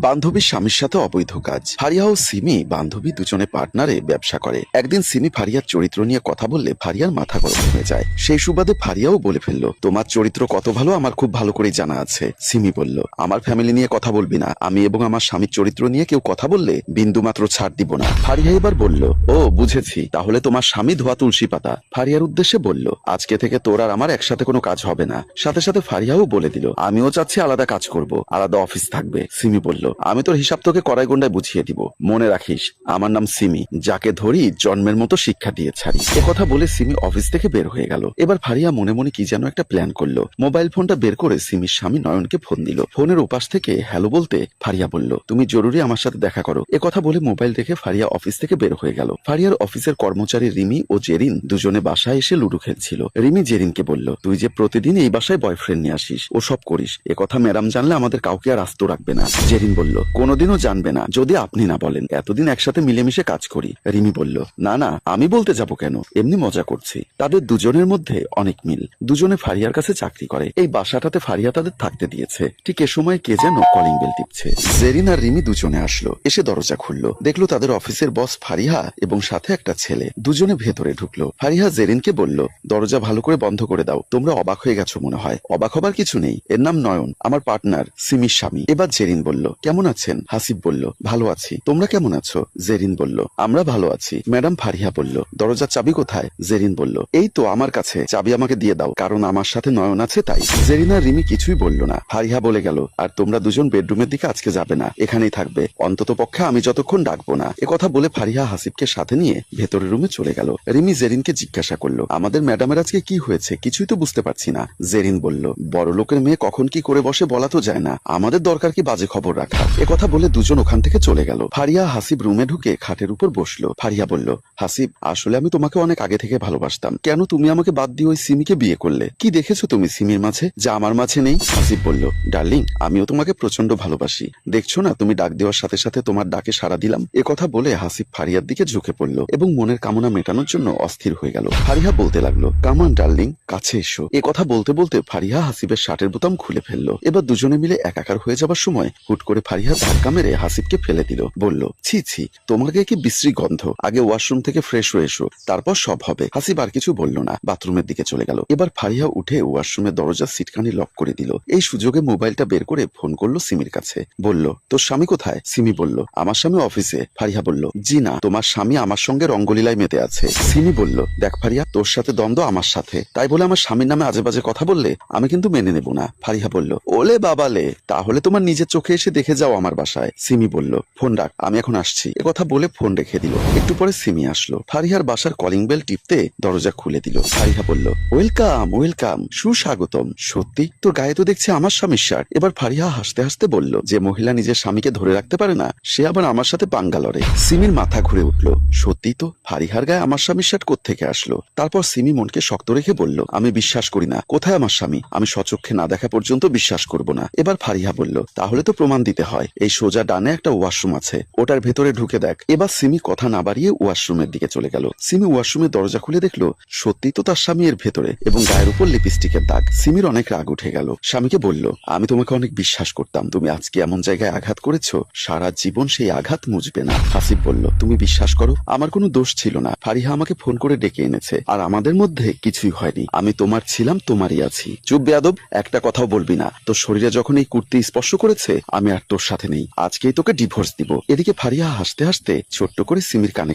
বান্ধবীর স্বামীর সাথে অবৈধ কাজ। ফারিয়া ও সিমি বান্ধবী দুজনে পার্টনারে ব্যবসা করে। একদিন সিমি ফারিয়ার চরিত্র নিয়ে কথা বললে ফারিয়ার মাথা গরম হয়ে যায়। সেই সুবাদে ফারিয়াও বলে ফেললো, তোমার চরিত্র কত ভালো আমার খুব ভালো করেই জানা আছে। সিমি বলল, আমার ফ্যামিলি নিয়ে কথা বলবি না, আমি এবং আমার স্বামীর চরিত্র নিয়ে কেউ কথা বললে বিন্দু মাত্র ছাড় দিব না। ফারিয়া এবার বলল, ও বুঝেছি, তাহলে তোমার স্বামী ধোয়া তুলসী পাতা। ফারিয়ার উদ্দেশ্যে বলল, আজকে থেকে তোর আর আমার একসাথে কোনো কাজ হবে না। সাথে সাথে ফারিয়াও বলে দিল, আমিও চাচ্ছি আলাদা কাজ করব, আলাদা অফিস থাকবে। সিমি বলল, আমি তোর হিসাব তোকে কড়াই গন্ডায় বুঝিয়ে দিব, মনে রাখিস আমার নাম সিমি, যাকে ধরি জন্মের মতো শিক্ষা দিয়ে ছাড়ি। এ কথা বলে সিমি অফিস থেকে বের হয়ে গেল। এবার ফারিয়া মনে মনে কি যেন একটা প্ল্যান করলো। মোবাইল ফোনটা বের করে সিমির স্বামী নয়নকে ফোন দিল। ফোনের ওপাশ থেকে হ্যালো বলতে ফারিয়া বলল, তুমি জরুরি আমার সাথে দেখা করো। এ কথা বলে মোবাইল রেখে ফারিয়া অফিস থেকে বের হয়ে গেল। ফারিয়ার অফিসের কর্মচারী রিমি ও জেরিন দুজনে বাসায় এসে লুডো খেলছিল। রিমি জেরিনকে বলল, তুই যে প্রতিদিন এই বাসায় বয়ফ্রেন্ড নিয়ে আসিস, ও সব করিস, এ কথা ম্যাডাম জানলে আমাদের কাউকে আর আস্ত রাখবে না। জেরিন বলল, কোনোদিনও জানবে না যদি আপনি না বলেন, এতদিন একসাথে মিলেমিশে কাজ করি। রিমি বলল, না না, আমি বলতে যাব কেন, এমনি মজা করছি। তাদের দুজনের মধ্যে অনেক মিল, দুজনে ফারিয়ার কাছে চাকরি করে। এই বাসাটাতে ফারিয়া তাদের থাকতে দিয়েছে। ঠিক এ সময় কে যেন কলিং বেল টিপছে। জেরিন আর রিমি দুজনে আসলো, এসে দরজা খুললো, দেখলো তাদের অফিসের বস ফারিহা এবং সাথে একটা ছেলে। দুজনে ভেতরে ঢুকলো। ফারিহা জেরিনকে বলল, দরজা ভালো করে বন্ধ করে দাও, তোমরা অবাক হয়ে গেছো মনে হয়। অবাক হবার কিছু নেই, এর নাম নয়ন, আমার পার্টনার, সিমির স্বামী। এবার জেরিন বলল, কেমন আছেন? হাসিব বলল, ভালো আছি, তোমরা কেমন আছো? জেরিন বলল, আমরা ভালো আছি। ম্যাডাম ফারিহা বলল, দরজার চাবি কোথায়? জেরিন বলল, এই তো আমার কাছে, চাবি আমাকে দিয়ে দাও, কারণ আমার সাথে নয়ন আছে তাই। জেরিন আর রিমি কিছুই বলল না। ফারিহা বলে গেল, আর তোমরা দুজন বেডরুমের দিকে আজকে যাবে না, এখানেই থাকবে, অন্তত পক্ষে আমি যতক্ষণ ডাকবো না। এ কথা বলে ফারিহা হাসিবকে সাথে নিয়ে ভেতরের রুমে চলে গেল। রিমি জেরিনকে জিজ্ঞাসা করলো, আমাদের ম্যাডামের আজকে কি হয়েছে, কিছুই তো বুঝতে পারছি না। জেরিন বলল, বড় লোকের মেয়ে কখন কি করে বসে বলা তো যায় না, আমাদের দরকার কি বাজে খবর রাখা। এ কথা বলে দুজন ওখান থেকে চলে গেল। ফারিয়া হাসিব রুমে ঢুকে খাটের উপর বসলো। ফারিয়া বলল, হাসিব, আসলে আমি তোমাকে অনেক আগে থেকে ভালোবাসতাম, কেন তুমি আমাকে বাদ দিয়ে ওই সিমিকে বিয়ে করলে? কি দেখেছো তুমি সিমির মাঝে যা আমার মাঝে নেই? হাসিব বলল, ডার্লিং, আমিও তোমাকে প্রচন্ড ভালোবাসি, দেখছো না তুমি ডাক দেওয়ার সাথে সাথে তোমার ডাকে সাড়া দিলাম। এ কথা বলে হাসিব ফারিয়ার দিকে ঝুঁকে পড়লো এবং মনের কামনা মেটানোর জন্য অস্থির হয়ে গেল। ফারিহা বলতে লাগলো, কামান ডার্লিং, কাছে এসো। এ কথা বলতে বলতে ফারিহা হাসিবের শার্টের বোতাম খুলে ফেললো। এবার দুজনে মিলে একাকার হয়ে যাবার সময় হুট করে ফারিহা ধাক্কা মেরে হাসিবকে ফেলে দিল। বলল, ছি ছি, তোমাকে কি বিশ্রী গন্ধ, আগে ওয়াশরুম থেকে ফ্রেশ হয়ে এসো, তারপর সব হবে। হাসিব আর কিছু বলল না, বাথরুমের দিকে চলে গেল। এবার ফারিহা উঠে ওয়াশরুমের দরজার সিটকানি লক করে দিল। এই সুযোগে মোবাইলটা বের করে ফোন করলো সিমির কাছে। বলল, তোর স্বামী কোথায়? সিমি বলল, আমার স্বামী অফিসে। ফারিহা বলল, জি না, তোমার স্বামী আমার সঙ্গে রঙ্গলীলায় মেতে আছে। সিমি বলল, দেখ ফারিয়া, তোর সাথে দ্বন্দ্ব আমার সাথে, তাই বলে আমার স্বামীর নামে আজে বাজে কথা বললে আমি কিন্তু মেনে নেব না। ফারিহা বলল, ওলে বাবালে, তাহলে তোমার নিজের চোখে এসে দেখে যাও আমার বাসায়। সিমি বলল, ফোন রাখ, আমি এখন আসছি। এ কথা বলে ফোন রেখে দিল। একটু পরে সিমি আসলো। ফারিহার বাসার কলিং বেল টিপতে দরজা খুলে দিল। ফারিহা বলল, ওয়েলকাম ওয়েলকাম, সুস্বাগতম। সত্যি তোর গায়ে তো দেখছি আমার স্বামীর শার্ট। এবার ফারিহা হাসতে হাসতে বলল, যে মহিলা নিজের স্বামীকে ধরে রাখতে পারে না, সে আবার আমার সাথে পাঙ্গা লড়ে। সিমির মাথা ঘুরে উঠলো। সত্যি তো, ফারিহার গায়ে আমার স্বামীর শার্ট কোত্থেকে আসলো? তারপর সিমি মনকে শক্ত রেখে বলল, আমি বিশ্বাস করি না, কোথায় আমার স্বামী? আমি স্বচক্ষে না দেখা পর্যন্ত বিশ্বাস করব না। এবার ফারিহা বলল, তাহলে তো প্রমাণ দিতে হয়। এই সোজা ডানে একটা ওয়াশরুম আছে, ওটার ভেতরে ঢুকে দেখ। এবার সিমি কথা না বাড়িয়ে ওয়াশরুমের দিকে চলে গেল। সিমি ওয়াশরুমের দরজা খুলে দেখলো সত্যি তো তার স্বামী এর ভেতরে এবং গায়ের উপর লিপস্টিকের দাগ। সিমির অনেক রাগ উঠে গেল। স্বামীকে বলল, আমি তোমাকে অনেক বিশ্বাস করতাম, তুমি আজকে এমন জায়গায় আঘাত করেছো, সারা জীবন সেই আঘাত মুছবে না। হাসিব বলল, তুমি বিশ্বাস করো, আমার কোনো দোষ ছিল না, ফারিহা আমাকে ফোন করে ডেকে এনেছে, আর আমাদের মধ্যে কিছুই হয়নি, আমি তোমার ছিলাম, তোমারই আছি। চুপ বেয়াদব, একটা কথাও বলবি না। তোর শরীরে যখন এই কুর্তি স্পর্শ করেছে, আমি আর তোর সাথে নেই, আজকেই তোকে ডিভোর্স দিব। এদিকে ফারিহা হাসতে হাসতে ছোট্ট করে সিমির কানে